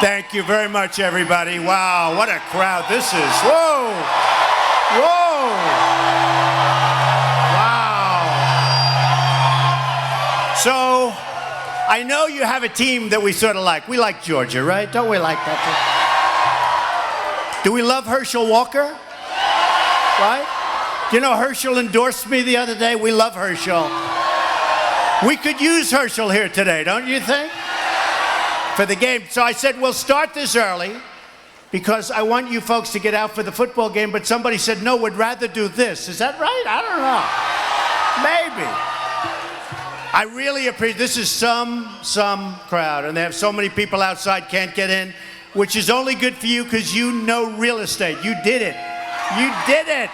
Thank you very much, everybody. Wow, what a crowd this is. Whoa. Whoa. Wow. So, I know you have a team that we sort of like. We like Georgia, right? Don't we like that team? Do we love Herschel Walker? Right? You know, Herschel endorsed me the other day. We love Herschel. We could use Herschel here today, don't you think? For the game. So I said, we'll start this early because I want you folks to get out for the football game, but somebody said, no, we'd rather do this. Is that right? I don't know. Maybe. I really appreciate, this is some crowd, and they have so many people outside can't get in, which is only good for you because you know real estate. You did it. You did it.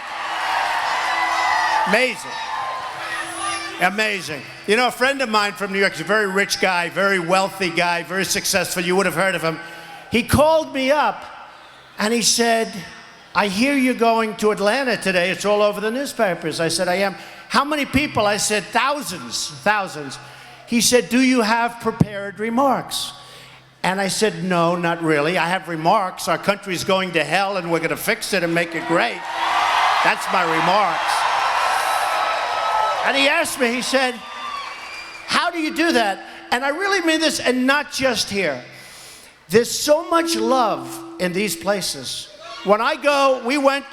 Amazing. Amazing. You know, a friend of mine from New York, he's a very rich guy, very wealthy guy, very successful. You would have heard of him. He called me up and he said, I hear you're going to Atlanta today. It's all over the newspapers. I said, I am. How many people? I said, thousands. He said, do you have prepared remarks? And I said, no, not really. I have remarks. Our country's going to hell and we're going to fix it and make it great. That's my remarks. And he asked me, he said, how do you do that? And I really mean this, and not just here. There's so much love in these places. When I go, we went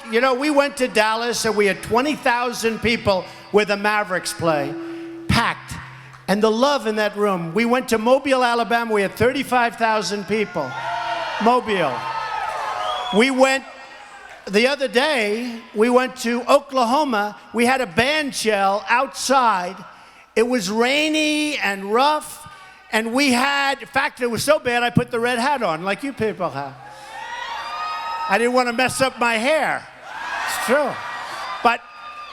to Dallas and we had 20,000 people where the Mavericks play, packed. And the love in that room. We went to Mobile, Alabama, we had 35,000 people. Mobile. We went, the other day, we went to Oklahoma. We had a band shell outside. It was rainy and rough, and we had, in fact, it was so bad I put the red hat on, like you people have. I didn't want to mess up my hair. It's true.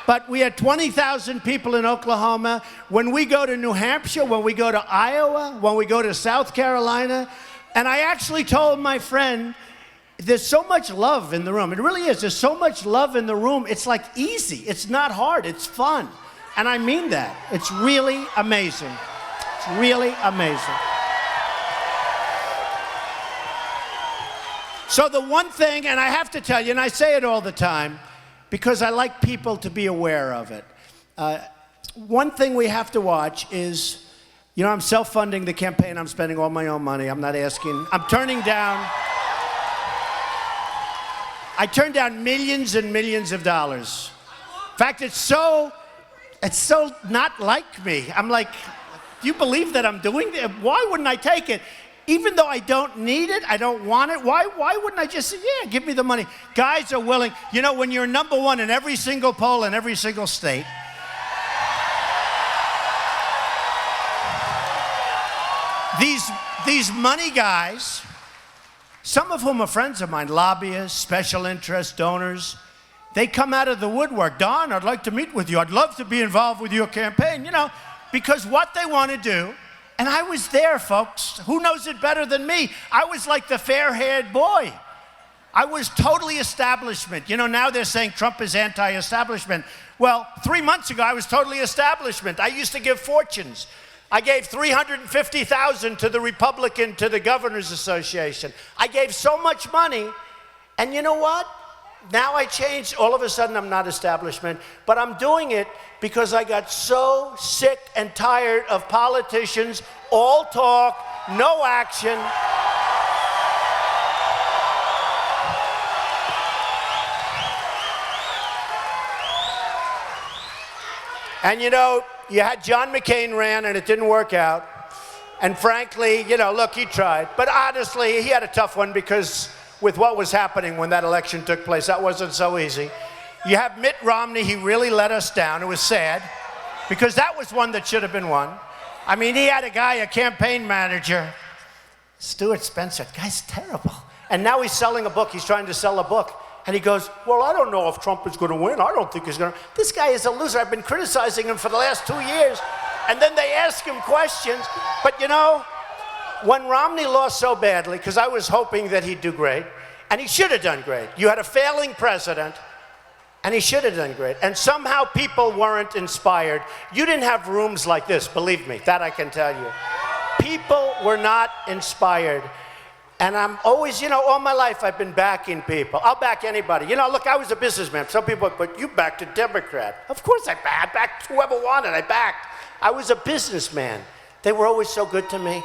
But we had 20,000 people in Oklahoma. When we go to New Hampshire, when we go to Iowa, when we go to South Carolina, and I actually told my friend, there's so much love in the room. It really is. There's so much love in the room. It's like easy. It's not hard. It's fun. And I mean that. It's really amazing. It's really amazing. So the one thing, and I have to tell you, and I say it all the time, because I like people to be aware of it. One thing we have to watch is, you know, I'm self-funding the campaign. I'm spending all my own money. I'm not asking. I'm turning down. I turned down millions and millions of dollars. In fact, it's so not like me. I'm like, do you believe that I'm doing it? Why wouldn't I take it? Even though I don't need it, I don't want it, why wouldn't I just say, yeah, give me the money? Guys are willing. You know, when you're number one in every single poll in every single state, these money guys, some of whom are friends of mine, lobbyists, special interest donors, they come out of the woodwork. Don, I'd like to meet with you. I'd love to be involved with your campaign, you know, because what they want to do, and I was there, folks. Who knows it better than me? I was like the fair-haired boy. I was totally establishment. You know, now they're saying Trump is anti-establishment. Well, 3 months ago, I was totally establishment. I used to give fortunes. I gave $350,000 to the Governors Association. I gave so much money, and you know what? Now I changed. All of a sudden, I'm not establishment, but I'm doing it because I got so sick and tired of politicians, all talk, no action. And you know, you had John McCain ran and it didn't work out. And frankly, you know, look, he tried. But honestly, he had a tough one because with what was happening when that election took place, that wasn't so easy. You have Mitt Romney, he really let us down. It was sad because that was one that should have been won. I mean, he had a guy, a campaign manager, Stuart Spencer, the guy's terrible. And now he's selling a book, he's trying to sell a book. And he goes, well, I don't know if Trump is going to win. I don't think he's going to. This guy is a loser. I've been criticizing him for the last 2 years. And then they ask him questions. But you know, when Romney lost so badly, because I was hoping that he'd do great, and he should have done great. You had a failing president, and he should have done great. And somehow people weren't inspired. You didn't have rooms like this, believe me, that I can tell you. People were not inspired. And I'm always, all my life I've been backing people. I'll back anybody. Look, I was a businessman. Some people, but you backed a Democrat. Of course I backed whoever wanted, I backed. I was a businessman. They were always so good to me.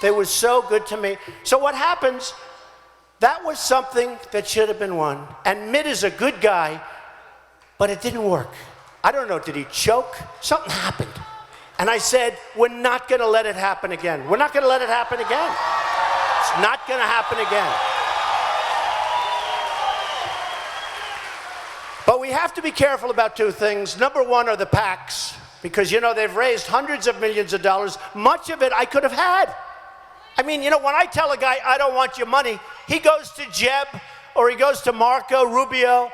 They were so good to me. So what happens, that was something that should have been won. And Mitt is a good guy, but it didn't work. I don't know, did he choke? Something happened. And I said, we're not gonna let it happen again. We're not gonna let it happen again. It's not gonna happen again. But we have to be careful about two things. Number one are the PACs, because they've raised hundreds of millions of dollars. Much of it I could have had. I mean, when I tell a guy, I don't want your money, he goes to Jeb, or he goes to Marco Rubio,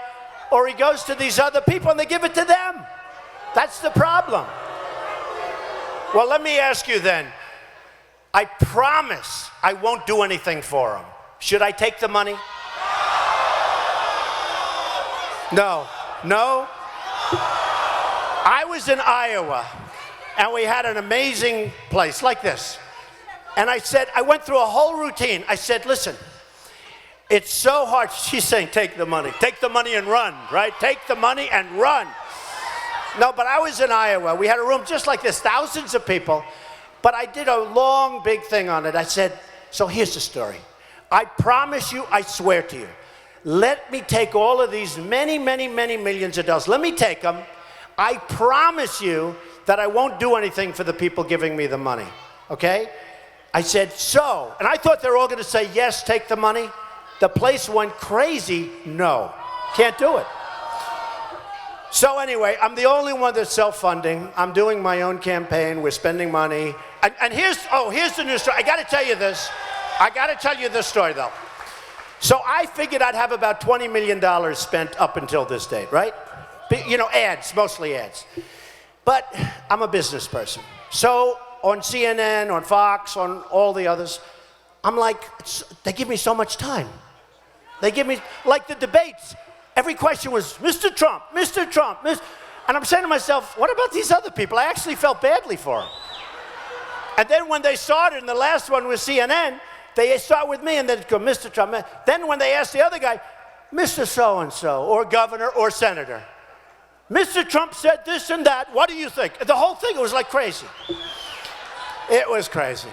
or he goes to these other people and they give it to them. That's the problem. Well, let me ask you then, I promise I won't do anything for him. Should I take the money? No. No? I was in Iowa, and we had an amazing place like this. And I went through a whole routine. I said, listen, it's so hard. She's saying, take the money. Take the money and run, right? Take the money and run. No, but I was in Iowa. We had a room just like this, thousands of people. But I did a long, big thing on it. I said, so here's the story. I promise you, I swear to you, let me take all of these many, many, many millions of dollars. Let me take them. I promise you that I won't do anything for the people giving me the money, okay? I said, so, and I thought they were all going to say, yes, take the money. The place went crazy. No, can't do it. So anyway, I'm the only one that's self-funding. I'm doing my own campaign. We're spending money. And here's the new story. I got to tell you this. I got to tell you this story, though. So I figured I'd have about $20 million spent up until this date, right? Ads, mostly ads. But I'm a business person. So on CNN, on Fox, on all the others, I'm like, they give me so much time. They give me, like the debates, every question was, Mr. Trump, Mr. Trump, and I'm saying to myself, what about these other people? I actually felt badly for them. And then when they started, and the last one was CNN, they start with me and then go, Mr. Trump. Then when they ask the other guy, Mr. So-and-so, or governor, or senator, Mr. Trump said this and that, what do you think? The whole thing, it was like crazy. It was crazy.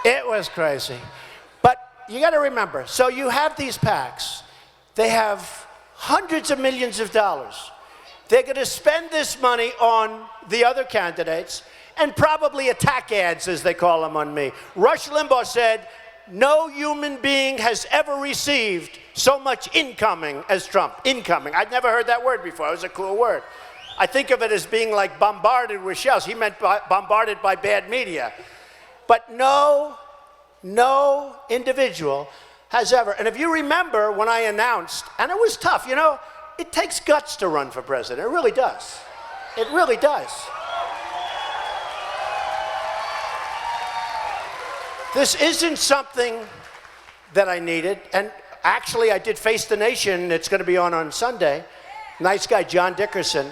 It was crazy. But you got to remember, so you have these PACs. They have hundreds of millions of dollars. They're going to spend this money on the other candidates and probably attack ads, as they call them, on me. Rush Limbaugh said, no human being has ever received so much incoming as Trump. Incoming. I'd never heard that word before. It was a cool word. I think of it as being like bombarded with shells. He meant bombarded by bad media. But no individual has ever. And if you remember when I announced, and it was tough, it takes guts to run for president. It really does. It really does. This isn't something that I needed. And actually, I did Face the Nation. It's going to be on Sunday. Nice guy, John Dickerson.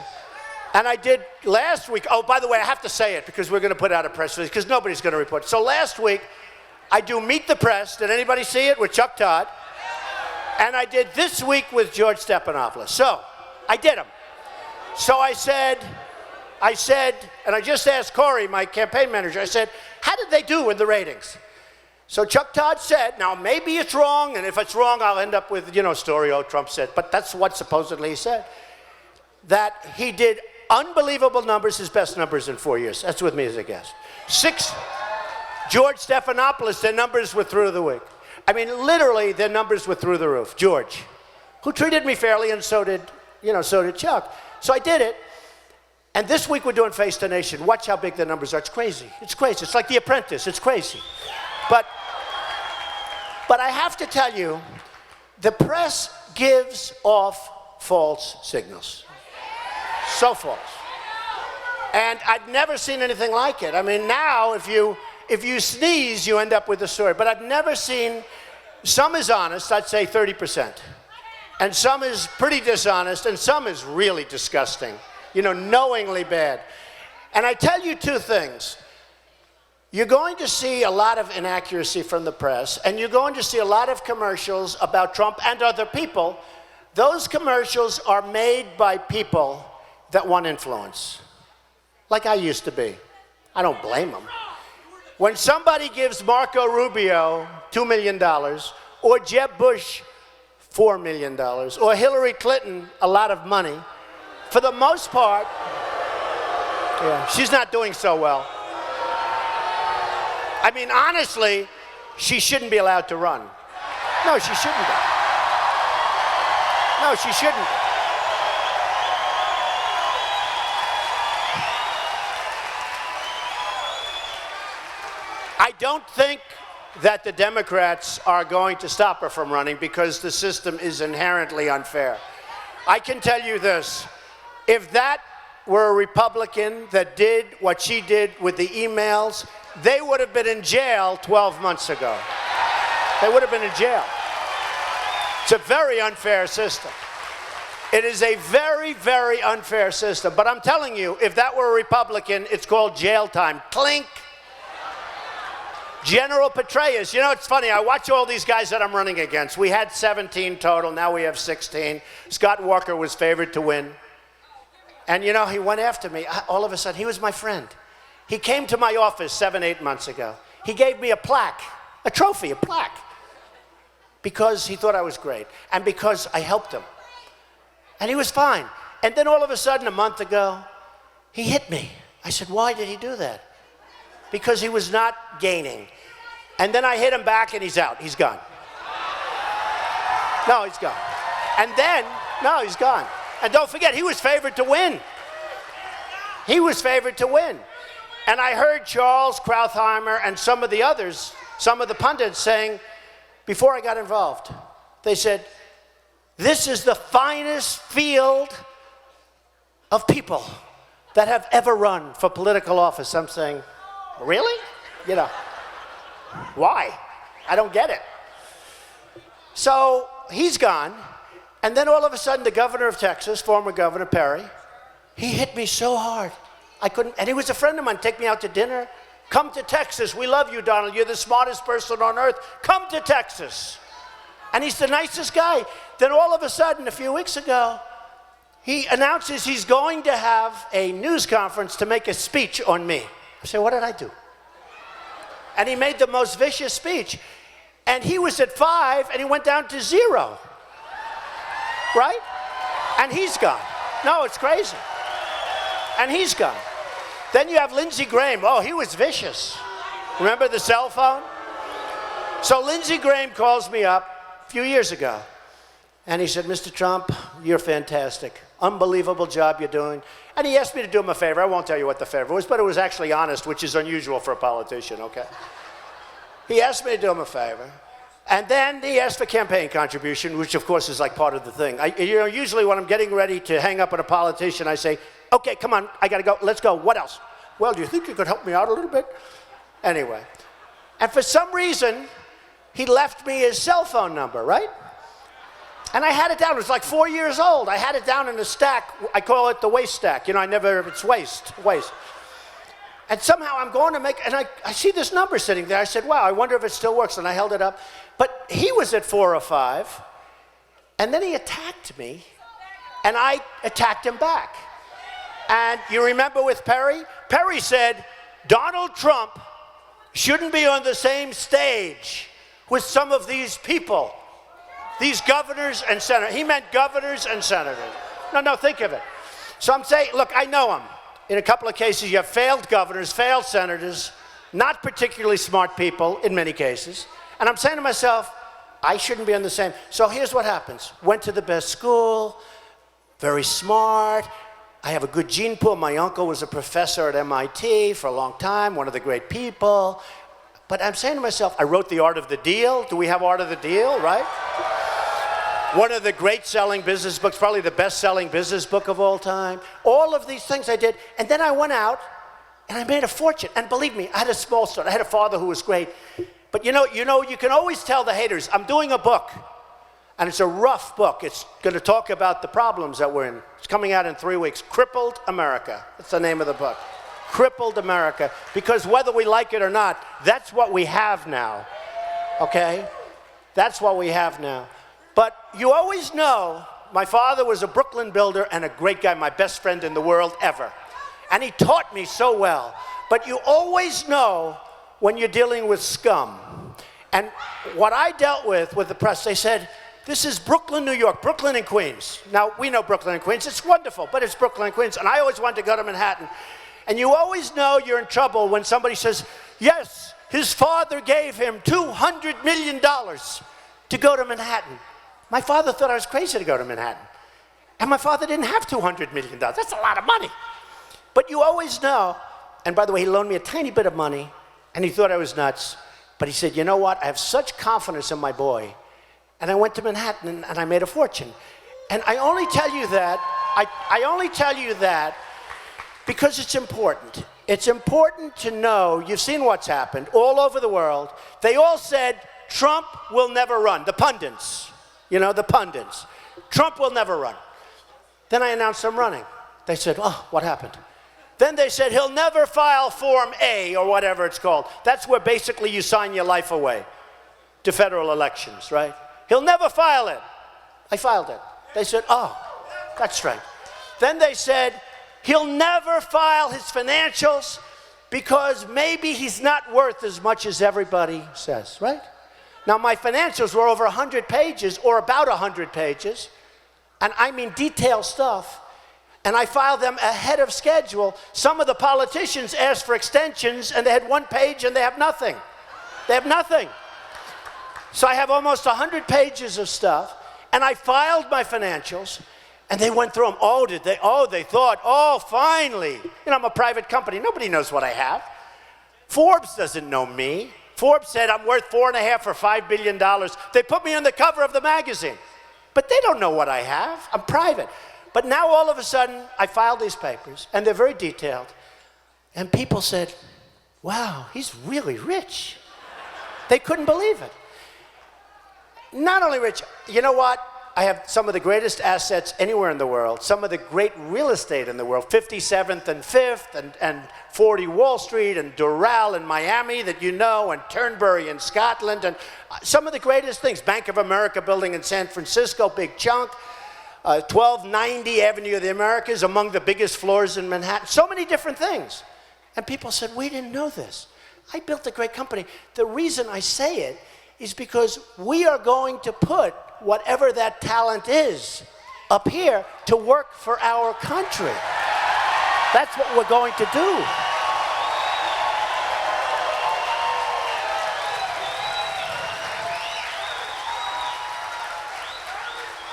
And I did last week. Oh, by the way, I have to say it because we're going to put out a press release because nobody's going to report. So last week, I do Meet the Press. Did anybody see it with Chuck Todd? And I did this week with George Stephanopoulos. So I did them. So I said, and I just asked Corey, my campaign manager, I said, how did they do in the ratings? So Chuck Todd said, now maybe it's wrong, and if it's wrong, I'll end up with, story, Trump said, but that's what supposedly he said, that he did unbelievable numbers, his best numbers in 4 years. That's with me as a guest. George Stephanopoulos, their numbers were through the roof. I mean, literally, their numbers were through the roof. George, who treated me fairly, and so did Chuck. So I did it. And this week we're doing Face the Nation. Watch how big the numbers are. It's crazy. It's crazy. It's like The Apprentice. It's crazy. But I have to tell you, the press gives off false signals. So false. And I've never seen anything like it. I mean, now if you sneeze, you end up with a story. But I've never seen, some is honest, I'd say 30%. And some is pretty dishonest, and some is really disgusting. Knowingly bad. And I tell you two things. You're going to see a lot of inaccuracy from the press, and you're going to see a lot of commercials about Trump and other people. Those commercials are made by people that want influence, like I used to be. I don't blame them. When somebody gives Marco Rubio $2 million, or Jeb Bush $4 million, or Hillary Clinton a lot of money, for the most part, yeah, she's not doing so well. I mean, honestly, she shouldn't be allowed to run. No, she shouldn't. No, she shouldn't. I don't think that the Democrats are going to stop her from running because the system is inherently unfair. I can tell you this, if that were a Republican that did what she did with the emails, they would have been in jail 12 months ago. They would have been in jail. It's a very unfair system. It is a very, very unfair system. But I'm telling you, if that were a Republican, it's called jail time. Clink. General Petraeus. You know, it's funny. I watch all these guys that I'm running against. We had 17 total. Now we have 16. Scott Walker was favored to win. And, you know, he went after me. All of a sudden, he was my friend. He came to my office 7, 8 months ago. He gave me a plaque, a trophy, a plaque, because he thought I was great and because I helped him. And he was fine. And then all of a sudden, a month ago, he hit me. I said, why did he do that? Because he was not gaining. And then I hit him back and he's out. He's gone. No, he's gone. And then, no, he's gone. And don't forget, he was favored to win. He was favored to win. And I heard Charles Krauthammer and some of the others, some of the pundits saying, before I got involved, they said, this is the finest field of people that have ever run for political office. I'm saying, really? You know, why? I don't get it. So he's gone. And then all of a sudden, the governor of Texas, former Governor Perry, he hit me so hard. I couldn't, and he was a friend of mine, take me out to dinner. Come to Texas. We love you, Donald. You're the smartest person on earth. Come to Texas. And he's the nicest guy. Then all of a sudden, a few weeks ago, he announces he's going to have a news conference to make a speech on me. I say, what did I do? And he made the most vicious speech. And he was at 5, and he went down to 0. Right? And he's gone. No, it's crazy. And he's gone. Then you have Lindsey Graham. Oh, he was vicious. Remember the cell phone? So Lindsey Graham calls me up a few years ago. And he said, Mr. Trump, you're fantastic. Unbelievable job you're doing. And he asked me to do him a favor. I won't tell you what the favor was, but it was actually honest, which is unusual for a politician, okay? He asked me to do him a favor. And then he asked for campaign contribution, which of course is like part of the thing. Usually when I'm getting ready to hang up on a politician, I say, okay, come on, I gotta go, let's go, what else? Well, do you think you could help me out a little bit? Anyway, and for some reason, he left me his cell phone number, right? And I had it down, it was like 4 years old. I had it down in a stack, I call it the waste stack. You know, it's waste. And somehow I'm going to make, and I see this number sitting there. I said, wow, I wonder if it still works. And I held it up. But he was at 4 or 5. And then he attacked me. And I attacked him back. And you remember with Perry? Perry said, Donald Trump shouldn't be on the same stage with some of these people. These governors and senators. He meant governors and senators. No, think of it. So I'm saying, look, I know him. In a couple of cases, you have failed governors, failed senators, not particularly smart people in many cases. And I'm saying to myself, I shouldn't be on the same. So here's what happens. Went to the best school, very smart. I have a good gene pool. My uncle was a professor at MIT for a long time, one of the great people. But I'm saying to myself, I wrote The Art of the Deal. Do we have Art of the Deal, right? One of the great selling business books, probably the best selling business book of all time. All of these things I did. And then I went out and I made a fortune. And believe me, I had a small start. I had a father who was great. But you know, you can always tell the haters, I'm doing a book. And it's a rough book. It's going to talk about the problems that we're in. It's coming out in 3 weeks. Crippled America. That's the name of the book. crippled America, because whether we like it or not, that's what we have now, okay? That's what we have now. But you always know, my father was a Brooklyn builder and a great guy, my best friend in the world ever. And he taught me so well. But you always know when you're dealing with scum. And what I dealt with the press, they said, this is Brooklyn, New York, Brooklyn and Queens. Now, we know Brooklyn and Queens. It's wonderful, but it's Brooklyn and Queens. And I always wanted to go to Manhattan. And you always know you're in trouble when somebody says, yes, his father gave him $200 million to go to Manhattan. My father thought I was crazy to go to Manhattan. And my father didn't have $200 million. That's a lot of money. But you always know, and by the way, he loaned me a tiny bit of money, and he thought I was nuts. But he said, you know what? I have such confidence in my boy. And I went to Manhattan, and I made a fortune. And I only tell you that, I only tell you that because it's important. It's important to know, you've seen what's happened all over the world. They all said, Trump will never run. The pundits, you know, the pundits. Trump will never run. Then I announced I'm running. They said, oh, what happened? Then they said, he'll never file Form A or whatever it's called. That's where basically you sign your life away to federal elections, right? He'll never file it. I filed it. They said, oh, that's strange. Then they said, he'll never file his financials because maybe he's not worth as much as everybody says, right? Now, my financials were over 100 pages or about 100 pages, and I mean detailed stuff, and I filed them ahead of schedule. Some of the politicians asked for extensions, and they had 1 page, and they have nothing. They have nothing. So I have almost 100 pages of stuff, and I filed my financials, and they went through them. Oh, did they? Oh, they thought, oh, finally. You know, I'm a private company. Nobody knows what I have. Forbes doesn't know me. Forbes said I'm worth $4.5 or $5 billion. They put me on the cover of the magazine. But they don't know what I have. I'm private. But now all of a sudden, I filed these papers, and they're very detailed. And people said, wow, he's really rich. They couldn't believe it. Not only rich, you know what? I have some of the greatest assets anywhere in the world, some of the great real estate in the world, 57th and 5th, and 40 Wall Street, and Doral in Miami that you know, and Turnberry in Scotland, and some of the greatest things. Bank of America building in San Francisco, big chunk. 1290 Avenue of the Americas, among the biggest floors in Manhattan. So many different things. And people said, we didn't know this. I built a great company. The reason I say it is because we are going to put whatever that talent is up here to work for our country. That's what we're going to do.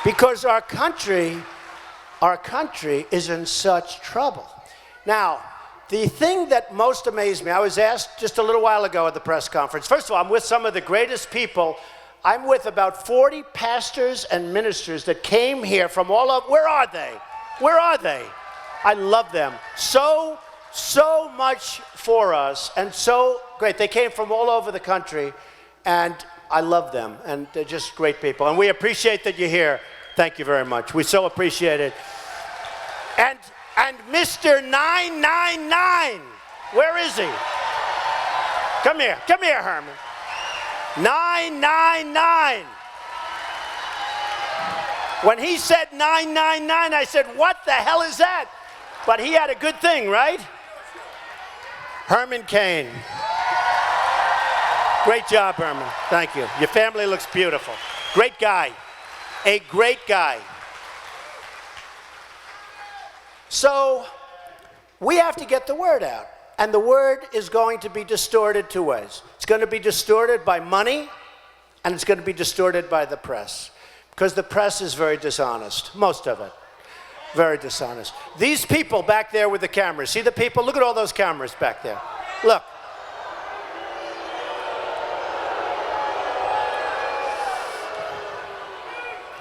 Because our country is in such trouble. Now, the thing that most amazed me, I was asked just a little while ago at the press conference. First of all, I'm with some of the greatest people. I'm with about 40 pastors and ministers that came here from all over. Where are they? Where are they? I love them. So much for us, and so great. They came from all over the country, and I love them, and they're just great people. And we appreciate that you're here. Thank you very much. We so appreciate it. And Mr. 999, where is he? Come here, Herman. 999. When he said 999, I said, what the hell is that? But he had a good thing, right? Herman Cain. Great job, Herman. Thank you. Your family looks beautiful. Great guy. A great guy. So we have to get the word out. And the word is going to be distorted 2 ways. It's going to be distorted by money, and it's going to be distorted by the press. Because the press is very dishonest, most of it. Very dishonest. These people back there with the cameras, see the people? Look at all those cameras back there. Look.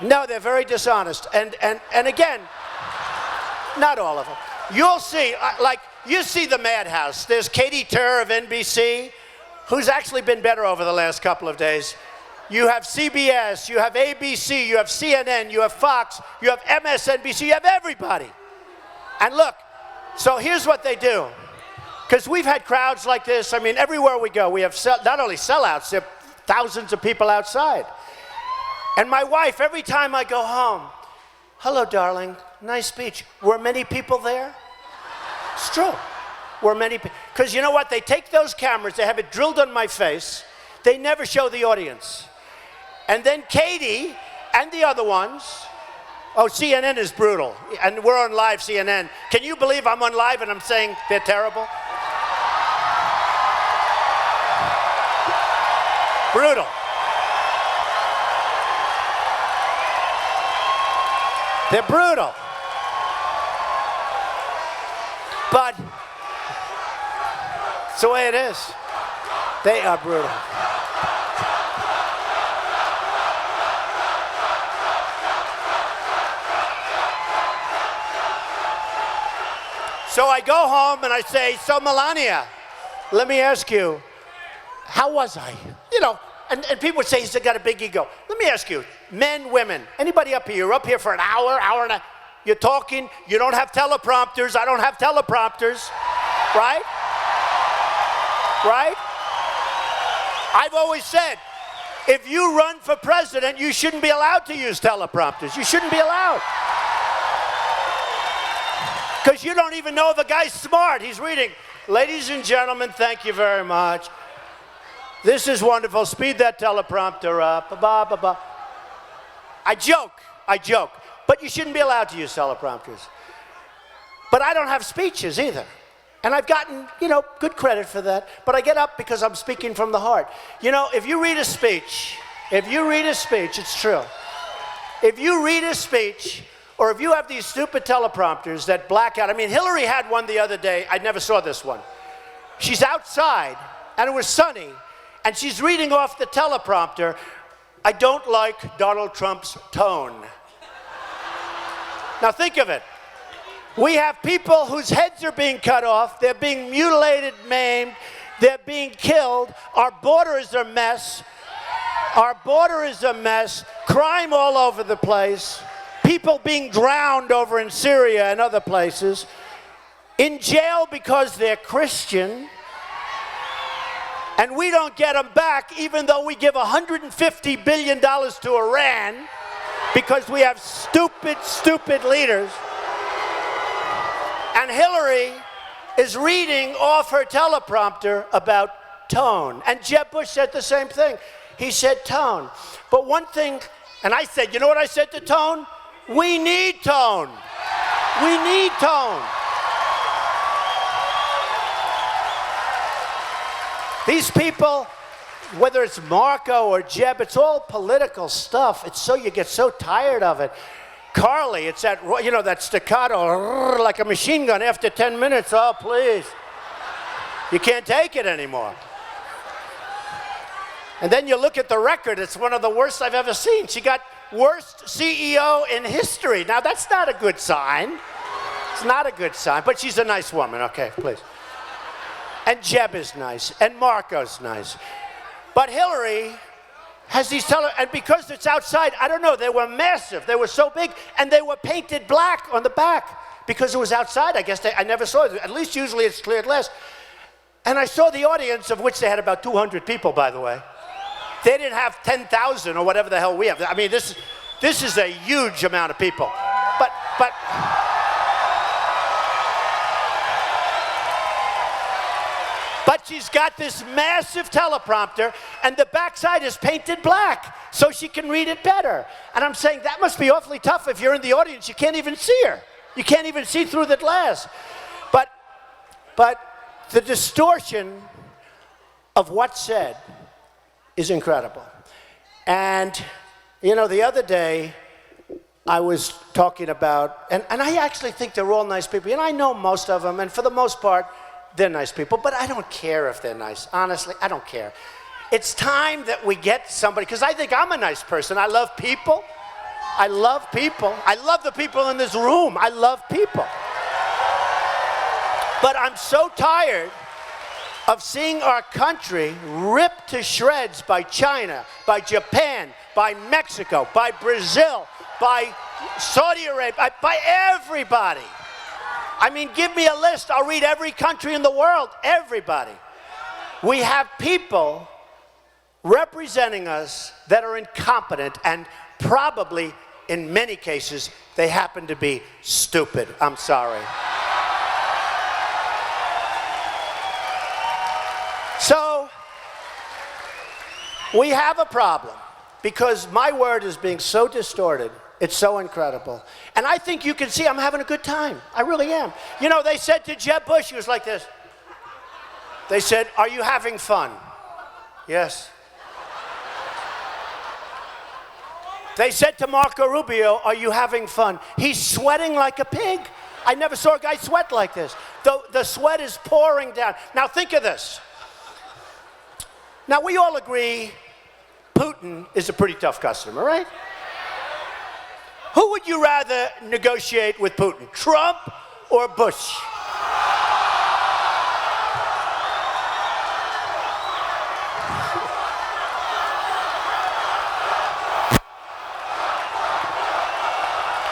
No, they're very dishonest. And again, not all of them. You'll see, you see the madhouse. There's Katie Tur of NBC, who's actually been better over the last couple of days. You have CBS, you have ABC, you have CNN, you have Fox, you have MSNBC, you have everybody. And look, so here's what they do. Because we've had crowds like this. I mean, everywhere we go, we have not only sellouts, there are thousands of people outside. And my wife, every time I go home, hello, darling, nice speech. Were many people there? It's true. Were many people. Because you know what? They take those cameras, they have it drilled on my face. They never show the audience. And then Katie and the other ones, oh, CNN is brutal. And we're on live CNN. Can you believe I'm on live and I'm saying they're terrible? Brutal. They're brutal. But it's the way it is. They are brutal. So I go home and I say, so Melania, let me ask you, how was I? You know, and people would say he's got a big ego. Let me ask you, men, women, anybody up here, you're up here for an hour, hour and a half, you're talking, you don't have teleprompters, I don't have teleprompters, right? Right? I've always said, if you run for president, you shouldn't be allowed to use teleprompters. You shouldn't be allowed. Because you don't even know if a guy's smart. He's reading, ladies and gentlemen, thank you very much. This is wonderful. Speed that teleprompter up. Ba, ba, ba. I joke. But you shouldn't be allowed to use teleprompters. But I don't have speeches either. And I've gotten, you know, good credit for that. But I get up because I'm speaking from the heart. You know, if you read a speech, it's true. If you read a speech, or if you have these stupid teleprompters that black out. I mean, Hillary had one the other day. I never saw this one. She's outside, and it was sunny, and she's reading off the teleprompter, I don't like Donald Trump's tone. Now think of it. We have people whose heads are being cut off. They're being mutilated, maimed. They're being killed. Our border is a mess. Crime all over the place. People being drowned over in Syria and other places. In jail because they're Christian. And we don't get them back even though we give $150 billion to Iran because we have stupid leaders. And Hillary is reading off her teleprompter about tone. And Jeb Bush said the same thing. He said tone. But one thing, and I said, you know what I said to tone? We need tone. We need tone. These people, whether it's Marco or Jeb, it's all political stuff. It's so, you get so tired of it. Carly, it's that, you know, that staccato, like a machine gun after 10 minutes. Oh, please. You can't take it anymore. And then you look at the record, it's one of the worst I've ever seen. She got worst CEO in history. Now, that's not a good sign. It's not a good sign, but she's a nice woman. Okay, please. And Jeb is nice, and Marco's nice. But Hillary has these and because it's outside, I don't know, they were massive. They were so big, and they were painted black on the back because it was outside. I guess I never saw it. At least usually it's clear glass. And I saw the audience, of which they had about 200 people, by the way. They didn't have 10,000 or whatever the hell we have. I mean, this is a huge amount of people. But she's got this massive teleprompter, and the backside is painted black, so she can read it better. And I'm saying that must be awfully tough if you're in the audience. You can't even see her. You can't even see through the glass. But the distortion of what's said is incredible. And, you know, the other day, I was talking about, and I actually think they're all nice people. And I know most of them, and for the most part, they're nice people, but I don't care if they're nice. Honestly, I don't care. It's time that we get somebody, because I think I'm a nice person. I love people. I love people. I love the people in this room. I love people. But I'm so tired of seeing our country ripped to shreds by China, by Japan, by Mexico, by Brazil, by Saudi Arabia, by everybody. I mean, give me a list. I'll read every country in the world. Everybody. We have people representing us that are incompetent, and probably, in many cases, they happen to be stupid. I'm sorry. So, we have a problem because my word is being so distorted. It's so incredible. And I think you can see I'm having a good time. I really am. You know, they said to Jeb Bush, he was like this. They said, "Are you having fun?" Yes. They said to Marco Rubio, "Are you having fun?" He's sweating like a pig. I never saw a guy sweat like this. The sweat is pouring down. Now think of this. Now we all agree Putin is a pretty tough customer, right? Who would you rather negotiate with Putin, Trump or Bush?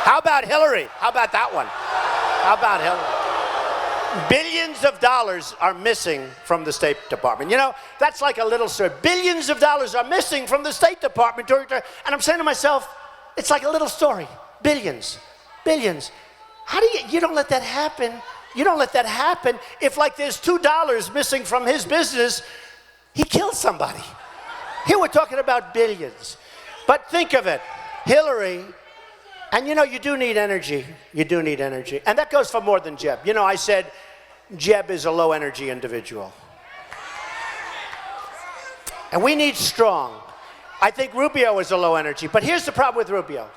How about Hillary? How about that one? How about Hillary? Billions of dollars are missing from the State Department. You know, that's like a little story. Billions of dollars are missing from the State Department. And I'm saying to myself, it's like a little story. Billions. Billions. How do you don't let that happen. You don't let that happen. If like there's $2 missing from his business, he kills somebody. Here we're talking about billions. But think of it. Hillary. And you know, you do need energy. You do need energy. And that goes for more than Jeb. You know, I said Jeb is a low energy individual. And we need strong. I think Rubio is a low energy. But here's the problem with Rubio.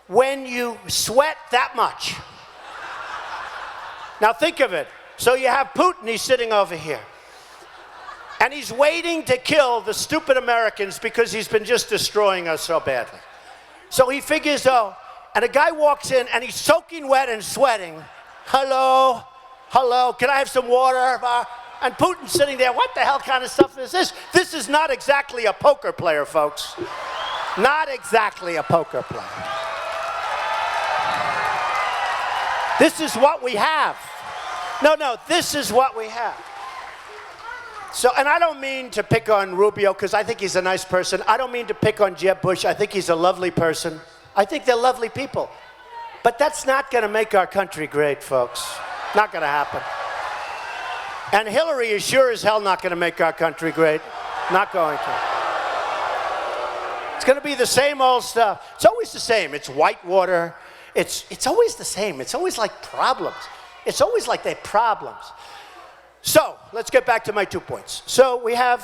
When you sweat that much. Now think of it. So you have Putin, he's sitting over here. And he's waiting to kill the stupid Americans because he's been just destroying us so badly. So he figures, oh, and a guy walks in and he's soaking wet and sweating. Hello, hello, can I have some water? And Putin's sitting there, what the hell kind of stuff is this? This is not exactly a poker player, folks. Not exactly a poker player. This is what we have. No, this is what we have. So, and I don't mean to pick on Rubio because I think he's a nice person. I don't mean to pick on Jeb Bush. I think he's a lovely person. I think they're lovely people. But that's not going to make our country great, folks. Not going to happen. And Hillary is sure as hell not going to make our country great. Not going to. It's going to be the same old stuff. It's always the same. It's whitewater. It's always the same. It's always like problems. It's always like they're problems. So, let's get back to my 2 points. So, we have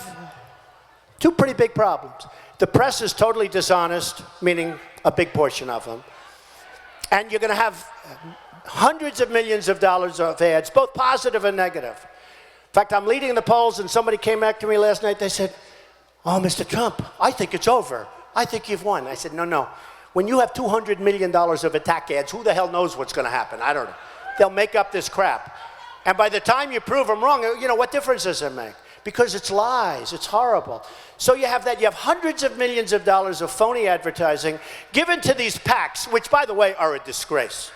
two pretty big problems. The press is totally dishonest, meaning a big portion of them. And you're going to have hundreds of millions of dollars of ads, both positive and negative. In fact, I'm leading the polls, and somebody came back to me last night. They said, "Oh, Mr. Trump, I think it's over. I think you've won." I said, no. When you have $200 million of attack ads, who the hell knows what's going to happen? I don't know. They'll make up this crap. And by the time you prove them wrong, you know, what difference does it make? Because it's lies. It's horrible. So you have that. You have hundreds of millions of dollars of phony advertising given to these PACs, which, by the way, are a disgrace.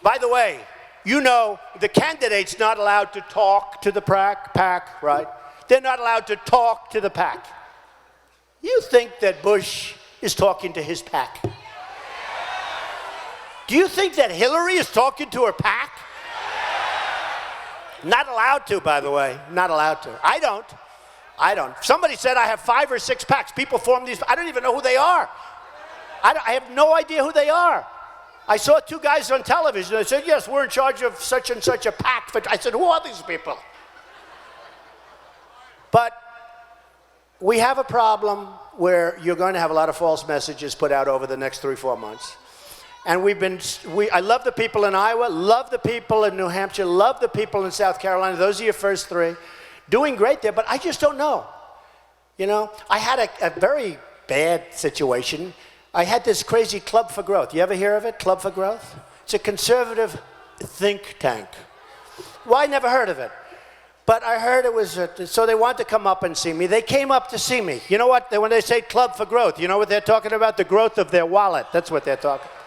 By the way, you know, the candidate's not allowed to talk to the PAC, right? They're not allowed to talk to the PAC. You think that Bush is talking to his PAC? Do you think that Hillary is talking to her PAC? Not allowed to, by the way. Not allowed to. I don't. Somebody said I have 5 or 6 PACs. People form these. I don't even know who they are. I have no idea who they are. I saw 2 guys on television. They said, yes, we're in charge of such and such a PAC. I said, who are these people? But we have a problem where you're going to have a lot of false messages put out over the next 3-4 months. And I love the people in Iowa, love the people in New Hampshire, love the people in South Carolina. Those are your first 3. Doing great there, but I just don't know. You know, I had a very bad situation. I had this crazy Club for Growth. You ever hear of it, Club for Growth? It's a conservative think tank. Well, I never heard of it. But I heard it was, so they wanted to come up and see me. They came up to see me. You know what? When they say Club for Growth, you know what they're talking about? The growth of their wallet. That's what they're talking about.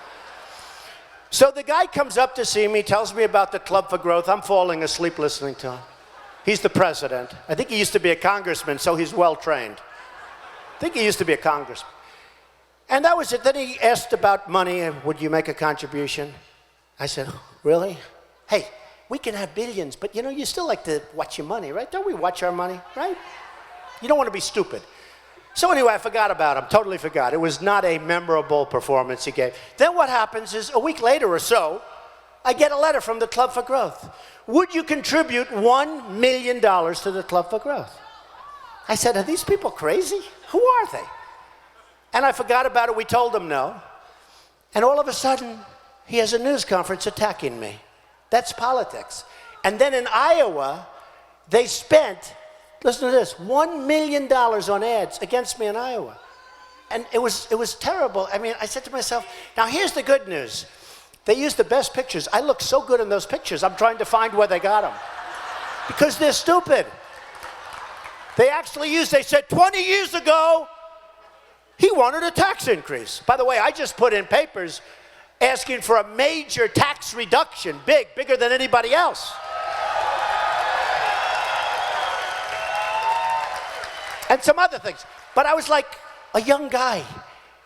So the guy comes up to see me, tells me about the Club for Growth. I'm falling asleep listening to him. He's the president. I think he used to be a congressman, so he's well trained. I think he used to be a congressman. And that was it. Then he asked about money. Would you make a contribution? I said, really? Hey, we can have billions, but you know, you still like to watch your money, right? Don't we watch our money, right? You don't want to be stupid. So anyway, I forgot about him, totally forgot. It was not a memorable performance he gave. Then what happens is a week later or so, I get a letter from the Club for Growth. Would you contribute $1 million to the Club for Growth? I said, are these people crazy? Who are they? And I forgot about it. We told him no. And all of a sudden, he has a news conference attacking me. That's politics. And then in Iowa, they spent, listen to this, $1 million on ads against me in Iowa. And it was terrible. I mean, I said to myself, now here's the good news. They used the best pictures. I look so good in those pictures. I'm trying to find where they got them. Because they're stupid. They said 20 years ago, he wanted a tax increase. By the way, I just put in papers asking for a major tax reduction, bigger than anybody else. And some other things. But I was like a young guy.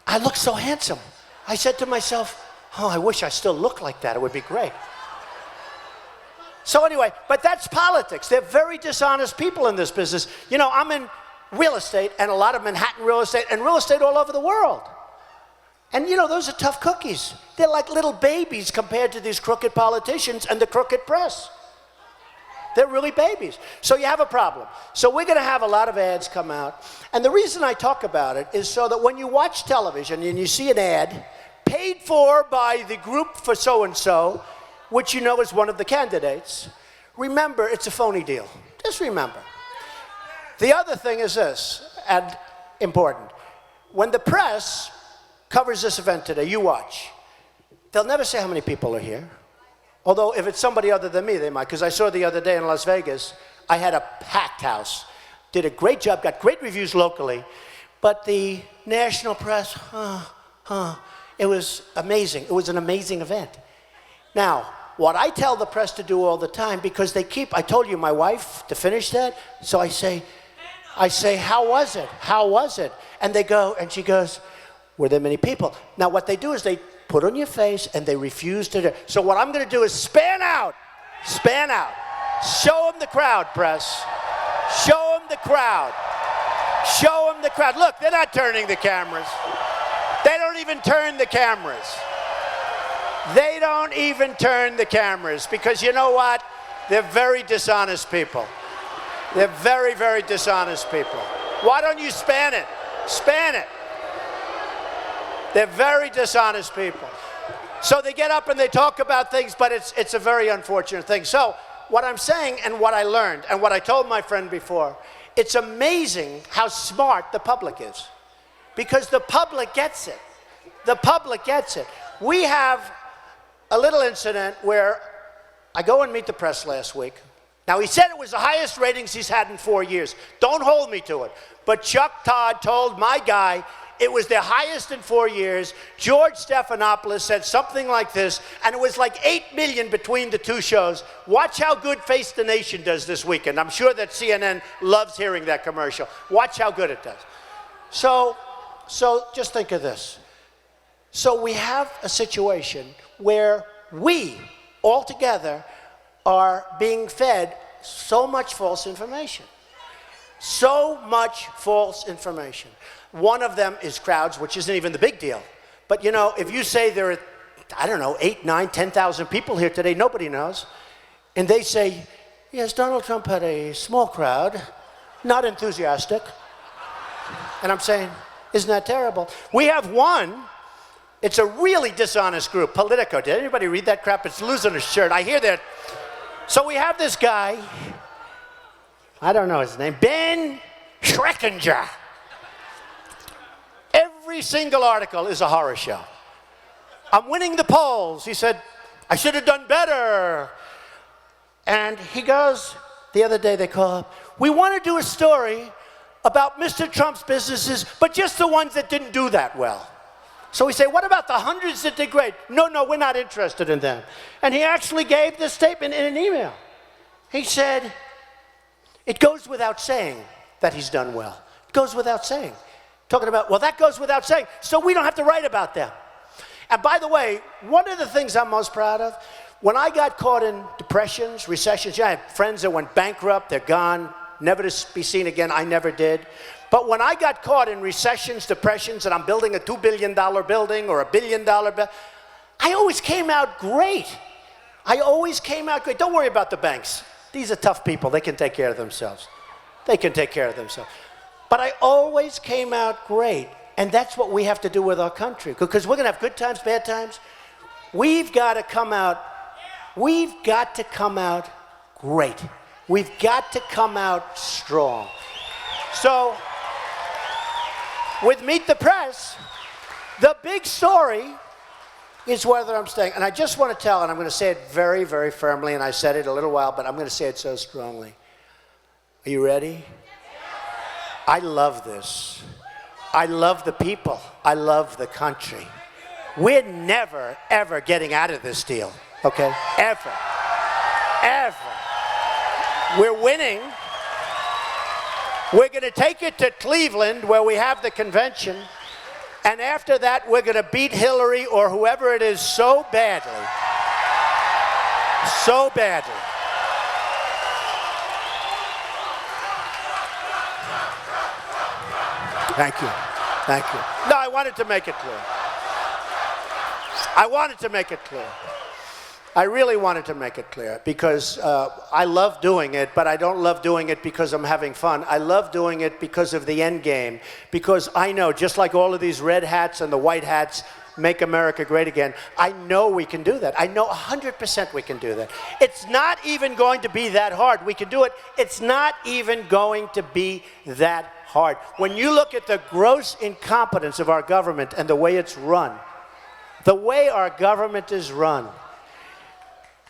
I looked so handsome. I said to myself, oh, I wish I still looked like that. It would be great. So anyway, but that's politics. They're very dishonest people in this business. You know, I'm in real estate, and a lot of Manhattan real estate, and real estate all over the world. And you know, those are tough cookies. They're like little babies compared to these crooked politicians and the crooked press. They're really babies. So you have a problem. So we're going to have a lot of ads come out. And the reason I talk about it is so that when you watch television and you see an ad paid for by the group for so-and-so, which you know is one of the candidates, remember it's a phony deal. Just remember. The other thing is this, and important. When the press covers this event today, you watch. They'll never say how many people are here. Although if it's somebody other than me, they might. Because I saw the other day in Las Vegas, I had a packed house. Did a great job, got great reviews locally. But the national press, it was amazing. It was an amazing event. Now, what I tell the press to do all the time, because they keep, I told you my wife to finish that, so I say, how was it? How was it? And they go, and she goes, were there many people? Now, what they do is they put on your face, and they refuse to do. So what I'm going to do is span out. Show them the crowd, press. Show them the crowd. Show them the crowd. Look, they're not turning the cameras. They don't even turn the cameras. They don't even turn the cameras because you know what? They're very dishonest people. They're very, very dishonest people. Why don't you span it? Span it. They're very dishonest people. So they get up and they talk about things, but it's a very unfortunate thing. So what I'm saying and what I learned and what I told my friend before, it's amazing how smart the public is. Because the public gets it. The public gets it. We have a little incident where I go and meet the press last week. Now, he said it was the highest ratings he's had in 4 years. Don't hold me to it. But Chuck Todd told my guy it was their highest in 4 years. George Stephanopoulos said something like this, and it was like 8 million between the two shows. Watch how good Face the Nation does this weekend. I'm sure that CNN loves hearing that commercial. Watch how good it does. So just think of this. So we have a situation where we, all together, are being fed so much false information. So much false information. One of them is crowds, which isn't even the big deal. But you know, if you say there are, I don't know, 8, 9, 10,000 people here today, nobody knows. And they say, yes, Donald Trump had a small crowd, not enthusiastic. And I'm saying, isn't that terrible? We have one. It's a really dishonest group, Politico. Did anybody read that crap? It's losing his shirt. I hear that. So we have this guy, I don't know his name, Ben Schreckinger. Every single article is a horror show. I'm winning the polls. He said, I should have done better. And he goes, the other day they call up, we want to do a story about Mr. Trump's businesses, but just the ones that didn't do that well. So we say, what about the hundreds that did great? No, we're not interested in them. And he actually gave this statement in an email. He said, it goes without saying that he's done well. It goes without saying. Talking about, well, that goes without saying, so we don't have to write about them. And by the way, one of the things I'm most proud of, when I got caught in depressions, recessions, I had friends that went bankrupt, they're gone, never to be seen again, I never did. But when I got caught in recessions, depressions, and I'm building a $2 billion building or a $1 billion building, I always came out great. I always came out great. Don't worry about the banks. These are tough people. They can take care of themselves. They can take care of themselves. But I always came out great. And that's what we have to do with our country. Because we're going to have good times, bad times. We've got to come out great. We've got to come out strong. So, with Meet the Press, the big story is whether I'm staying. And I just want to tell, and I'm going to say it very, very firmly, and I said it a little while, but I'm going to say it so strongly. Are you ready? I love this. I love the people. I love the country. We're never, ever getting out of this deal, okay? Ever. Ever. We're winning. We're going to take it to Cleveland, where we have the convention. And after that, we're going to beat Hillary or whoever it is so badly. So badly. Thank you. Thank you. No, I wanted to make it clear. I wanted to make it clear. I really wanted to make it clear because I love doing it, but I don't love doing it because I'm having fun. I love doing it because of the end game, because I know, just like all of these red hats and the white hats make America great again, I know we can do that. I know 100% we can do that. It's not even going to be that hard. We can do it. It's not even going to be that hard. When you look at the gross incompetence of our government and the way it's run, the way our government is run,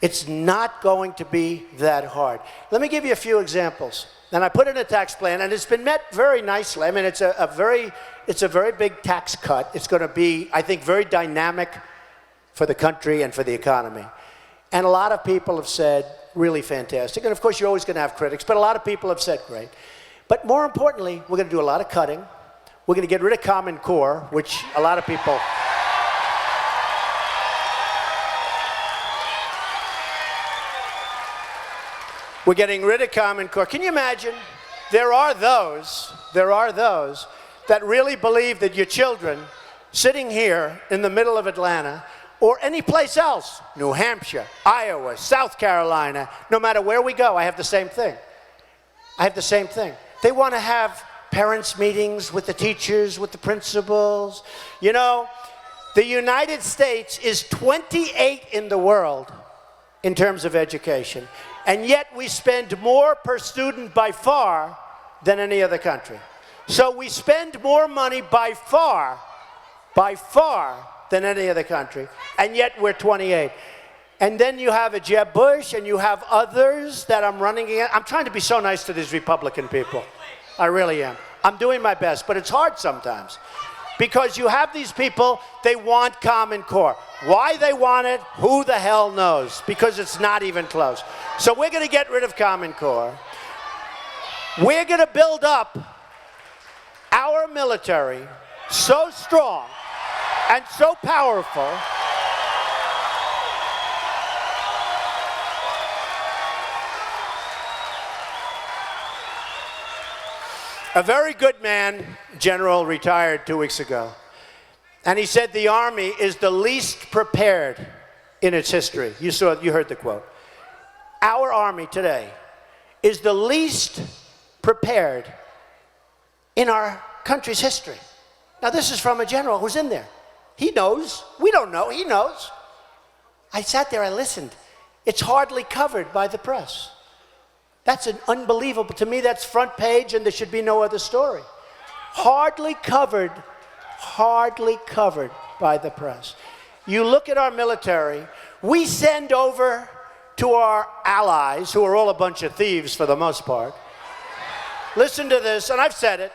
it's not going to be that hard. Let me give you a few examples. And I put in a tax plan, and it's been met very nicely. I mean, it's a very big tax cut. It's going to be, I think, very dynamic for the country and for the economy. And a lot of people have said, really fantastic. And of course, you're always going to have critics, but a lot of people have said, great. But more importantly, we're going to do a lot of cutting. We're going to get rid of Common Core, which a lot of people... We're getting rid of Common Core. Can you imagine? There are those that really believe that your children sitting here in the middle of Atlanta or any place else, New Hampshire, Iowa, South Carolina, no matter where we go, I have the same thing. I have the same thing. They want to have parents' meetings with the teachers, with the principals. You know, the United States is 28 in the world in terms of education. And yet we spend more per student by far than any other country. So we spend more money by far than any other country, and yet we're 28. And then you have a Jeb Bush, and you have others that I'm running against. I'm trying to be so nice to these Republican people. I really am. I'm doing my best, but it's hard sometimes. Because you have these people, they want Common Core. Why they want it, who the hell knows? Because it's not even close. So we're going to get rid of Common Core. We're going to build up our military so strong and so powerful a very good man, general, retired 2 weeks ago. And he said the Army is the least prepared in its history. You heard the quote. Our Army today is the least prepared in our country's history. Now, this is from a general who's in there. He knows. We don't know. He knows. I sat there, I listened. It's hardly covered by the press. That's an unbelievable, to me that's front page and there should be no other story. Hardly covered by the press. You look at our military, we send over to our allies, who are all a bunch of thieves for the most part. Listen to this, and I've said it.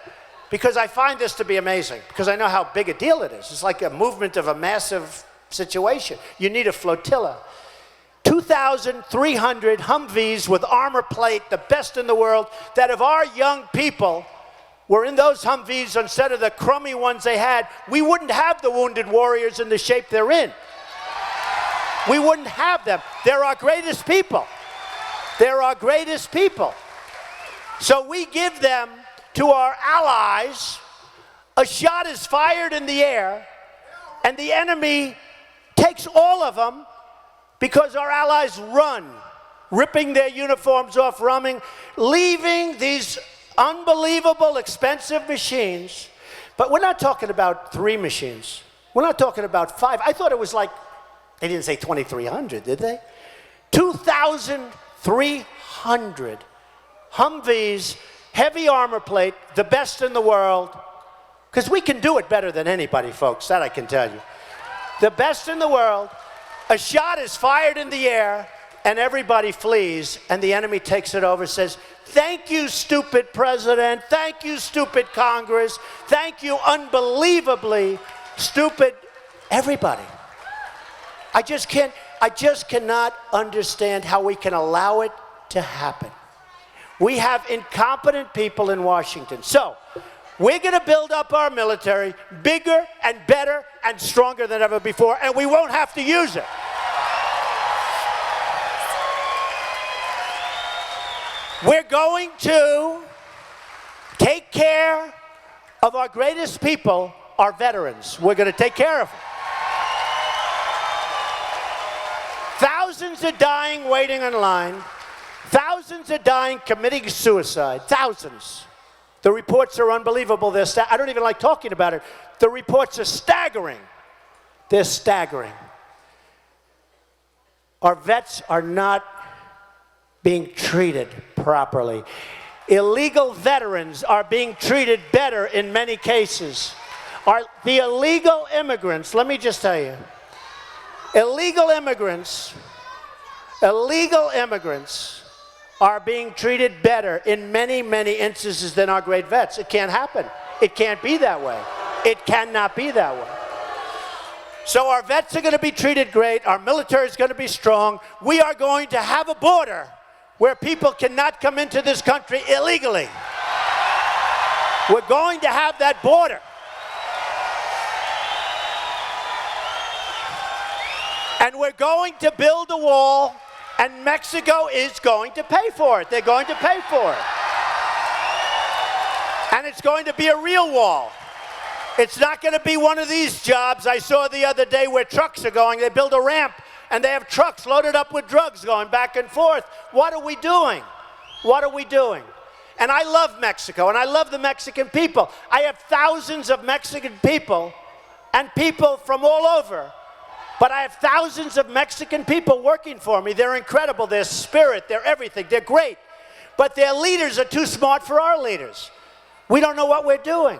because I find this to be amazing, because I know how big a deal it is. It's like a movement of a massive situation. You need a flotilla. 2,300 Humvees with armor plate, the best in the world, that if our young people were in those Humvees instead of the crummy ones they had, we wouldn't have the wounded warriors in the shape they're in. We wouldn't have them. They're our greatest people. They're our greatest people. So we give them to our allies. A shot is fired in the air, and the enemy takes all of them because our allies run, ripping their uniforms off, running, leaving these unbelievable, expensive machines. But we're not talking about 3 machines. We're not talking about 5. I thought it was like, they didn't say 2,300, did they? 2,300 Humvees, heavy armor plate, the best in the world. Because we can do it better than anybody, folks, that I can tell you. The best in the world. A shot is fired in the air, and everybody flees, and the enemy takes it over, says, thank you, stupid president. Thank you, stupid Congress. Thank you, unbelievably stupid everybody. I just cannot understand how we can allow it to happen. We have incompetent people in Washington. So, we're going to build up our military bigger and better and stronger than ever before, and we won't have to use it. We're going to take care of our greatest people, our veterans. We're going to take care of them. Thousands are dying waiting in line. Thousands are dying committing suicide. Thousands. The reports are unbelievable. I don't even like talking about it. The reports are staggering. They're staggering. Our vets are not being treated properly. Illegal veterans are being treated better in many cases. The illegal immigrants, let me just tell you, illegal immigrants are being treated better in many, many instances than our great vets. It can't happen. It can't be that way. It cannot be that way. So our vets are going to be treated great. Our military is going to be strong. We are going to have a border where people cannot come into this country illegally. We're going to have that border. And we're going to build a wall, and Mexico is going to pay for it. They're going to pay for it. And it's going to be a real wall. It's not going to be one of these jobs I saw the other day where trucks are going. They build a ramp, and they have trucks loaded up with drugs going back and forth. What are we doing? What are we doing? And I love Mexico, and I love the Mexican people. I have thousands of Mexican people and people from all over. But I have thousands of Mexican people working for me. They're incredible. Their spirit, they're everything. They're great. But their leaders are too smart for our leaders. We don't know what we're doing.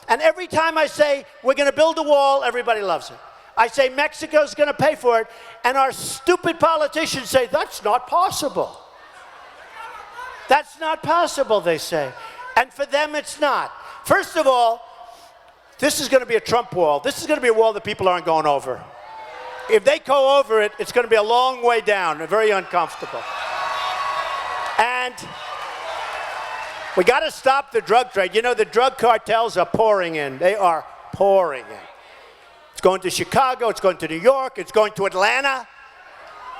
And every time I say, we're going to build a wall, everybody loves it. I say, Mexico's going to pay for it. And our stupid politicians say, that's not possible. That's not possible, they say. And for them, it's not. First of all, this is going to be a Trump wall. This is going to be a wall that people aren't going over. If they go over it, it's going to be a long way down, very uncomfortable. And we got to stop the drug trade. You know, the drug cartels are pouring in. They are pouring in. It's going to Chicago, it's going to New York, it's going to Atlanta.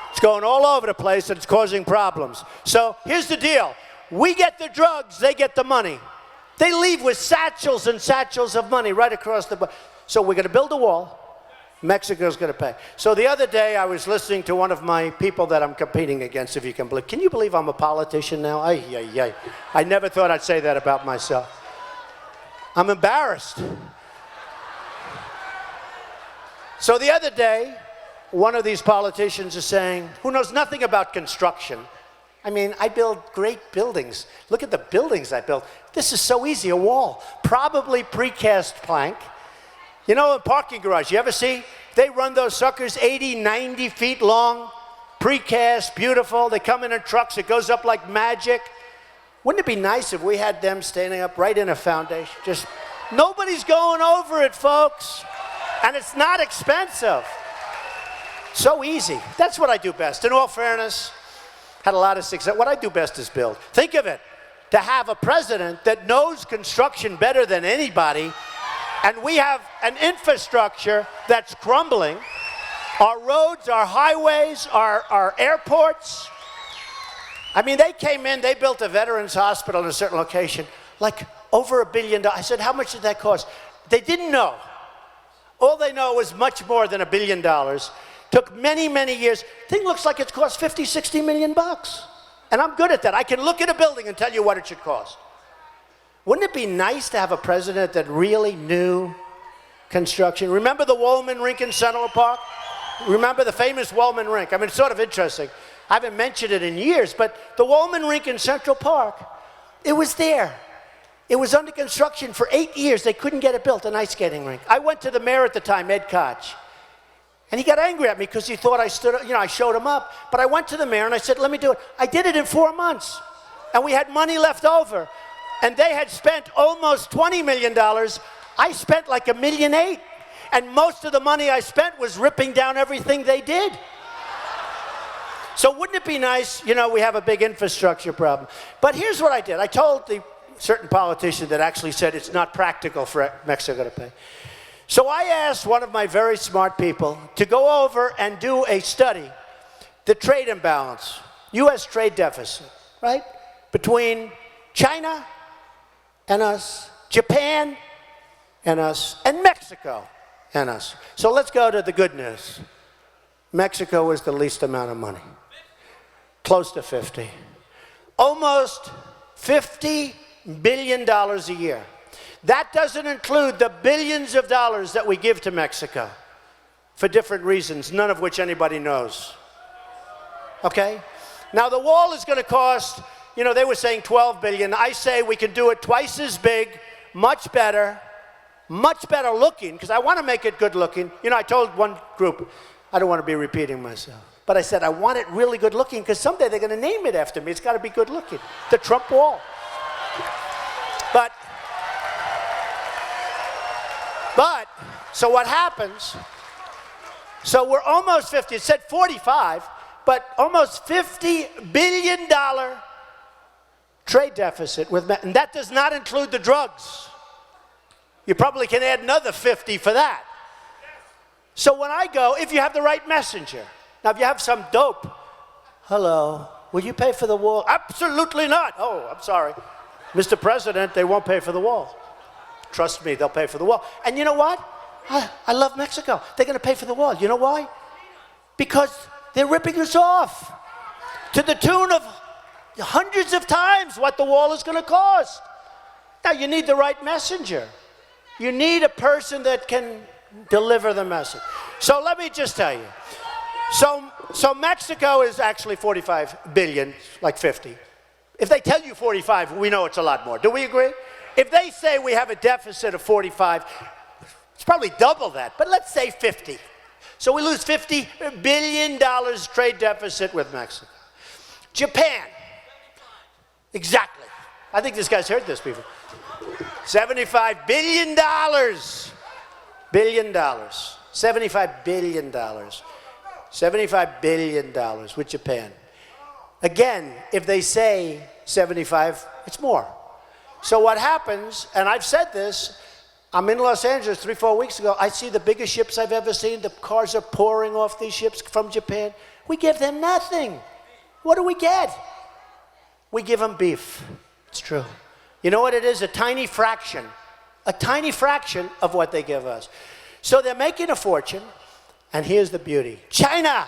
It's going all over the place, and it's causing problems. So here's the deal. We get the drugs, they get the money. They leave with satchels and satchels of money right across the... So we're going to build a wall. Mexico's going to pay. So the other day, I was listening to one of my people that I'm competing against, if you can believe. Can you believe I'm a politician now? I never thought I'd say that about myself. I'm embarrassed. So the other day, one of these politicians is saying, who knows nothing about construction. I mean, I build great buildings. Look at the buildings I built. This is so easy, a wall. Probably precast plank. You know, a parking garage, you ever see? They run those suckers 80, 90 feet long, precast, beautiful. They come in trucks, it goes up like magic. Wouldn't it be nice if we had them standing up right in a foundation? Just, nobody's going over it, folks. And it's not expensive. So easy. That's what I do best. In all fairness, had a lot of success. What I do best is build. Think of it. To have a president that knows construction better than anybody, and we have an infrastructure that's crumbling. Our roads, our highways, our airports. I mean, they came in, they built a veterans hospital in a certain location, like over $1 billion. I said, how much did that cost? They didn't know. All they know was much more than $1 billion. Took many, many years. Thing looks like it's cost 50, 60 million bucks. And I'm good at that. I can look at a building and tell you what it should cost. Wouldn't it be nice to have a president that really knew construction? Remember the Wollman rink in Central Park? Remember the famous Wollman rink? I mean, it's sort of interesting. I haven't mentioned it in years, but the Wollman rink in Central Park, it was there. It was under construction for 8 years. They couldn't get it built, an ice skating rink. I went to the mayor at the time, Ed Koch, and he got angry at me because he thought I I showed him up. But I went to the mayor and I said, let me do it. I did it in 4 months, and we had money left over. And they had spent almost $20 million. I spent like $1.8 million. And most of the money I spent was ripping down everything they did. So wouldn't it be nice, we have a big infrastructure problem. But here's what I did. I told the certain politician that actually said it's not practical for Mexico to pay. So I asked one of my very smart people to go over and do a study, the trade imbalance, U.S. trade deficit, right? Between China and us, Japan and us, and Mexico and us. So let's go to the good news. Mexico was the least amount of money. Close to 50. Almost $50 billion a year. That doesn't include the billions of dollars that we give to Mexico for different reasons, none of which anybody knows. Okay? Now the wall is going to cost, they were saying $12 billion. I say we can do it twice as big, much better looking, because I want to make it good looking. I told one group, I don't want to be repeating myself, but I said I want it really good looking because someday they're going to name it after me. It's got to be good looking. The Trump wall. But, so what happens, so we're almost 50, it said 45, but almost $50 billion trade deficit with, and that does not include the drugs. You probably can add another 50 for that. So when I go, if you have the right messenger, now if you have some dope, hello, will you pay for the wall? Absolutely not. Oh, I'm sorry. Mr. President, they won't pay for the wall. Trust me, they'll pay for the wall. And you know what? I love Mexico. They're going to pay for the wall. You know why? Because they're ripping us off to the tune of hundreds of times what the wall is going to cost. Now, you need the right messenger. You need a person that can deliver the message. So let me just tell you. So Mexico is actually 45 billion, like 50. If they tell you 45, we know it's a lot more. Do we agree? If they say we have a deficit of 45, it's probably double that, but let's say 50. So we lose $50 billion trade deficit with Mexico. Japan, exactly. I think this guy's heard this before. $75 billion. $75 billion. $75 billion with Japan. Again, if they say 75, it's more. So what happens, and I've said this, I'm in Los Angeles 3-4 weeks ago. I see the biggest ships I've ever seen. The cars are pouring off these ships from Japan. We give them nothing. What do we get? We give them beef. It's true. You know what it is? A tiny fraction of what they give us. So they're making a fortune, and here's the beauty. China,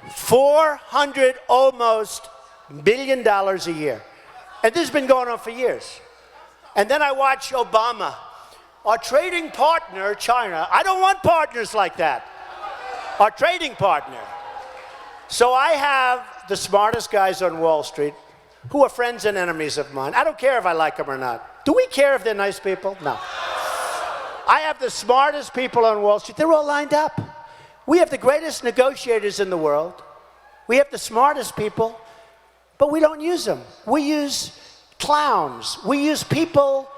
$400 almost billion a year. And this has been going on for years. And then I watch Obama, our trading partner, China. I don't want partners like that. Our trading partner. So I have the smartest guys on Wall Street who are friends and enemies of mine. I don't care if I like them or not. Do we care if they're nice people? No. I have the smartest people on Wall Street. They're all lined up. We have the greatest negotiators in the world. We have the smartest people. but we don't use them. We use clowns. We use people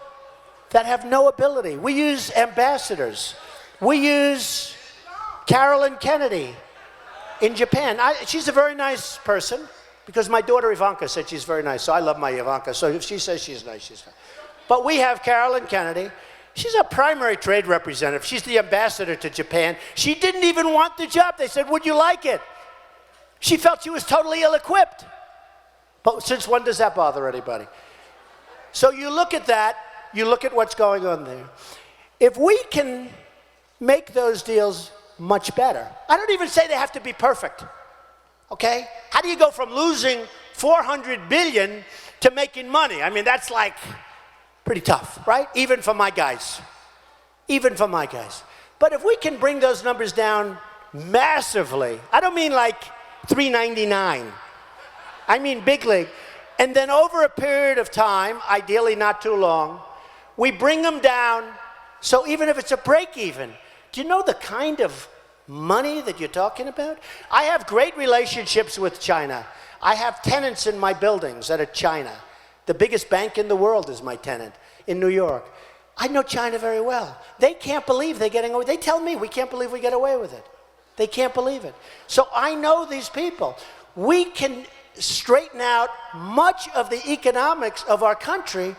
that have no ability. We use ambassadors. We use Carolyn Kennedy in Japan. She's a very nice person because my daughter Ivanka said she's very nice, so I love my Ivanka. So if she says she's nice, she's fine. But we have Carolyn Kennedy. She's a primary trade representative. She's the ambassador to Japan. She didn't even want the job. They said, would you like it? She felt she was totally ill-equipped. But since when does that bother anybody? So you look at that, you look at what's going on there. If we can make those deals much better, I don't even say they have to be perfect, okay? How do you go from losing $400 billion to making money? I mean, that's like pretty tough, right? Even for my guys. Even for my guys. But if we can bring those numbers down massively, I don't mean like 399. I mean big league. And then over a period of time, ideally not too long, we bring them down, so even if it's a break even, do you know the kind of money that you're talking about? I have great relationships with China. I have tenants in my buildings that are China. The biggest bank in the world is my tenant in New York. I know China very well. They can't believe they're getting away. They tell me, we can't believe we get away with it. They can't believe it. So I know these people. We can straighten out much of the economics of our country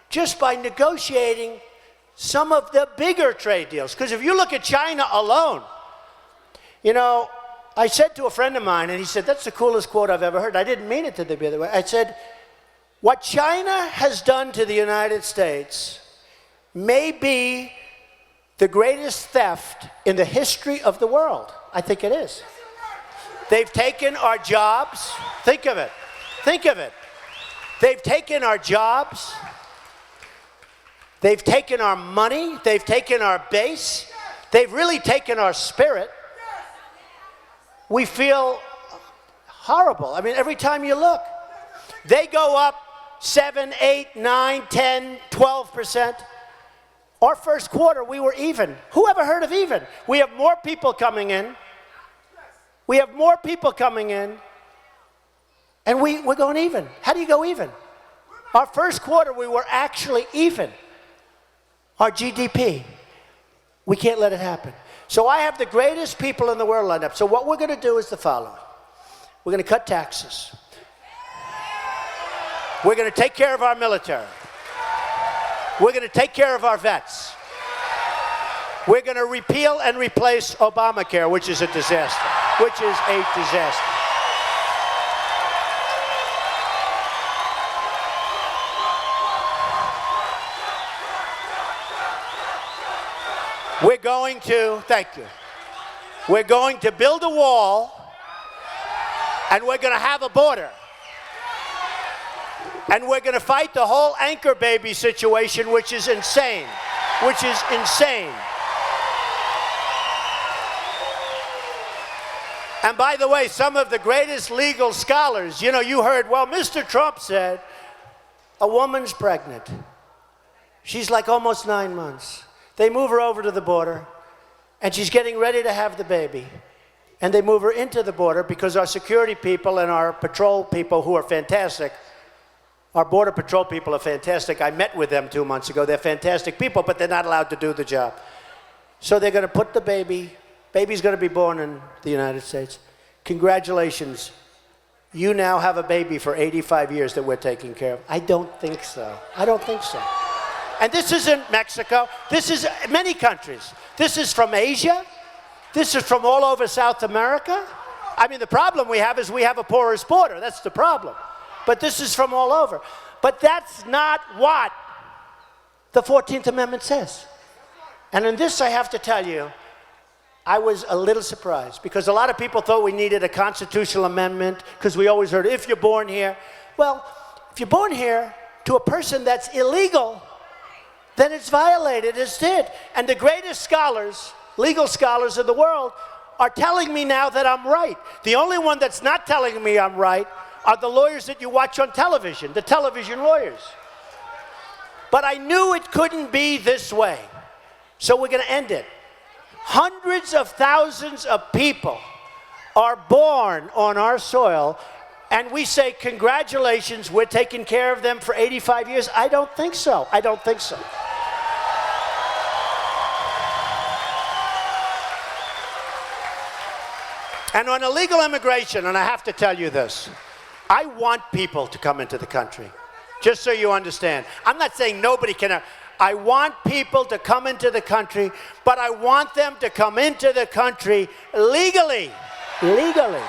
just by negotiating some of the bigger trade deals. Because if you look at China alone, you know, I said to a friend of mine, and he said, that's the coolest quote I've ever heard. I didn't mean it to be the way. I said, what China has done to the United States may be the greatest theft in the history of the world. I think it is. They've taken our jobs. Think of it. Think of it. They've taken our jobs. They've taken our money. They've taken our base. They've really taken our spirit. We feel horrible. I mean, every time you look, they go up 7, 8, 9, 10, 12%. Our first quarter, we were even. Who ever heard of even? We have more people coming in. We have more people coming in, and we're going even. How do you go even? Our first quarter, we were actually even. Our GDP. We can't let it happen. So I have the greatest people in the world lined up. So what we're going to do is the following. We're going to cut taxes. We're going to take care of our military. We're going to take care of our vets. We're going to repeal and replace Obamacare, which is a disaster. Which is a disaster. We're going to, thank you. We're going to build a wall, and we're going to have a border. And we're going to fight the whole anchor baby situation, which is insane. Which is insane. And by the way, some of the greatest legal scholars, you know, you heard, well, Mr. Trump said, a woman's pregnant. She's like almost 9 months. They move her over to the border, and she's getting ready to have the baby. And they move her into the border because our security people and our patrol people, who are fantastic, our border patrol people are fantastic. I met with them 2 months ago. They're fantastic people, but they're not allowed to do the job. So they're going to put the baby's going to be born in the United States. Congratulations. You now have a baby for 85 years that we're taking care of. I don't think so. I don't think so. And this isn't Mexico. This is many countries. This is from Asia. This is from all over South America. I mean, the problem we have is we have a porous border. That's the problem. But this is from all over. But that's not what the 14th Amendment says. And in this, I have to tell you, I was a little surprised because a lot of people thought we needed a constitutional amendment because we always heard, if you're born here. Well, if you're born here to a person that's illegal, then it's violated, it's did. And the greatest scholars, legal scholars of the world, are telling me now that I'm right. The only one that's not telling me I'm right are the lawyers that you watch on television, the television lawyers. But I knew it couldn't be this way. So we're going to end it. Hundreds of thousands of people are born on our soil, and we say, congratulations, we're taking care of them for 85 years. I don't think so. I don't think so. And on illegal immigration, and I have to tell you this, I want people to come into the country, just so you understand. I'm not saying nobody can. I want people to come into the country, but I want them to come into the country legally. Legally.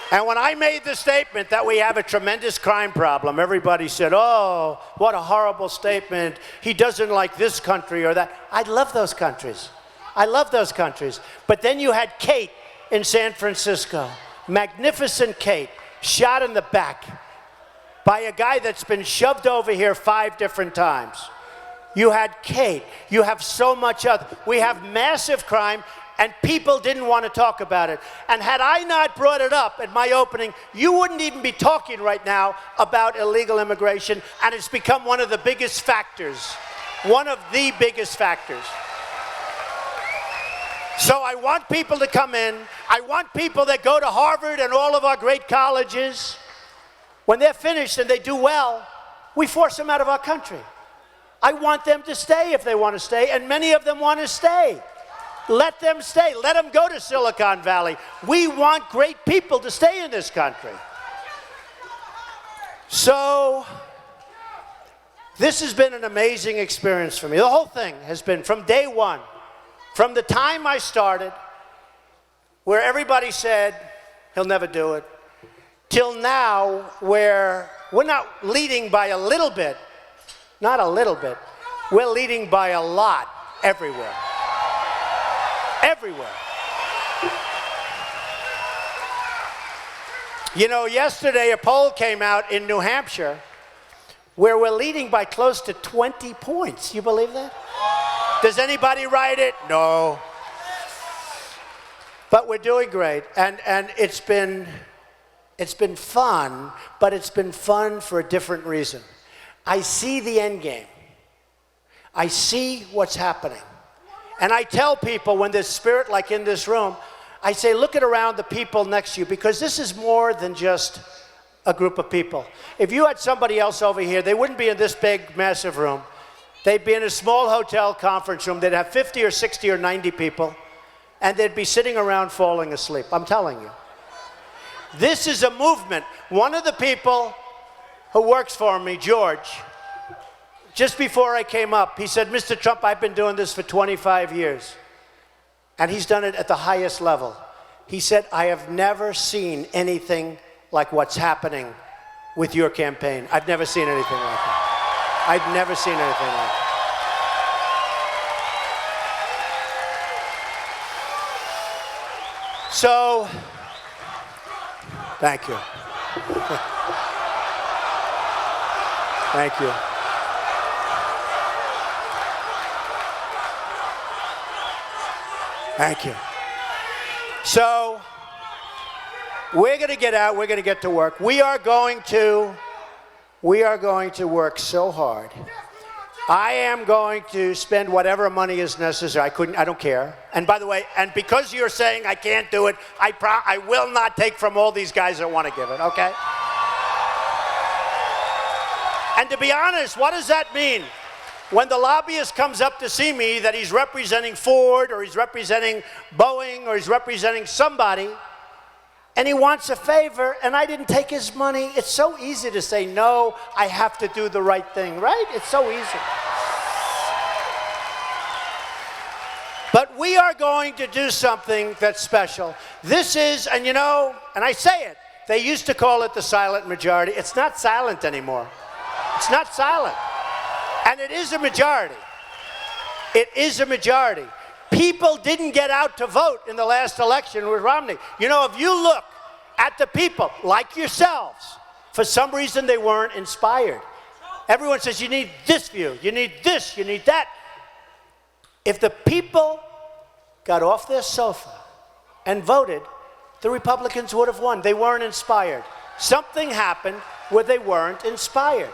And when I made the statement that we have a tremendous crime problem, everybody said, oh, what a horrible statement. He doesn't like this country or that. I love those countries. I love those countries. But then you had Kate in San Francisco. Magnificent Kate, shot in the back by a guy that's been shoved over here 5 different times. You had Kate. You have so much other. We have massive crime, and people didn't want to talk about it. And had I not brought it up at my opening, you wouldn't even be talking right now about illegal immigration, and it's become one of the biggest factors. One of the biggest factors. So I want people to come in. I want people that go to Harvard and all of our great colleges. When they're finished and they do well, we force them out of our country. I want them to stay if they want to stay, and many of them want to stay. Let them stay. Let them go to Silicon Valley. We want great people to stay in this country. So this has been an amazing experience for me. The whole thing has been from day one. From the time I started, where everybody said, he'll never do it, till now, where we're not leading by a little bit, not a little bit, we're leading by a lot everywhere. Everywhere. You know, yesterday a poll came out in New Hampshire where we're leading by close to 20 points. You believe that? Does anybody write it? No. But we're doing great, and it's been fun, but it's been fun for a different reason. I see the end game. I see what's happening. And I tell people when there's spirit like in this room, I say, look at around the people next to you, because this is more than just a group of people. If you had somebody else over here, they wouldn't be in this big, massive room. They'd be in a small hotel conference room. They'd have 50 or 60 or 90 people, and they'd be sitting around falling asleep. I'm telling you. This is a movement. One of the people who works for me, George, just before I came up, he said, Mr. Trump, I've been doing this for 25 years. And he's done it at the highest level. He said, I have never seen anything like what's happening with your campaign. I've never seen anything like that. I've never seen anything like that. So, thank you. Thank you. Thank you. So, we're going to get out. We're going to get to work. We are going to work so hard. I am going to spend whatever money is necessary. I don't care. And by the way, and because you're saying I can't do it, I will not take from all these guys that want to give it, okay? And to be honest, what does that mean? When the lobbyist comes up to see me that he's representing Ford or he's representing Boeing or he's representing somebody, and he wants a favor, and I didn't take his money, it's so easy to say, no, I have to do the right thing, right? It's so easy. But we are going to do something that's special. This is, and you know, and I say it, they used to call it the silent majority. It's not silent anymore. It's not silent. And it is a majority. It is a majority. People didn't get out to vote in the last election with Romney. You know, if you look at the people, like yourselves, for some reason they weren't inspired. Everyone says you need this view, you need this, you need that. If the people got off their sofa and voted, the Republicans would have won. They weren't inspired. Something happened where they weren't inspired.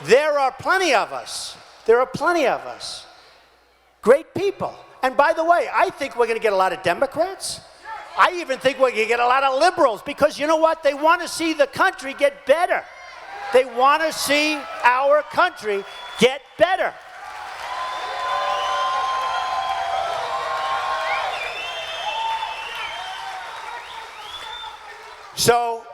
There are plenty of us. There are plenty of us. Great people. And by the way, I think we're going to get a lot of Democrats. I even think we're going to get a lot of liberals, because you know what? They want to see the country get better. They want to see our country get better. So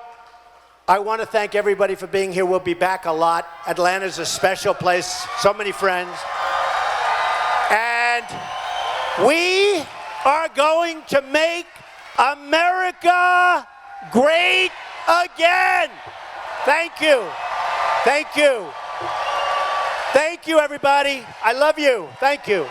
I want to thank everybody for being here. We'll be back a lot. Atlanta's a special place. So many friends. And we are going to make America great again. Thank you. Thank you. Thank you, everybody. I love you. Thank you.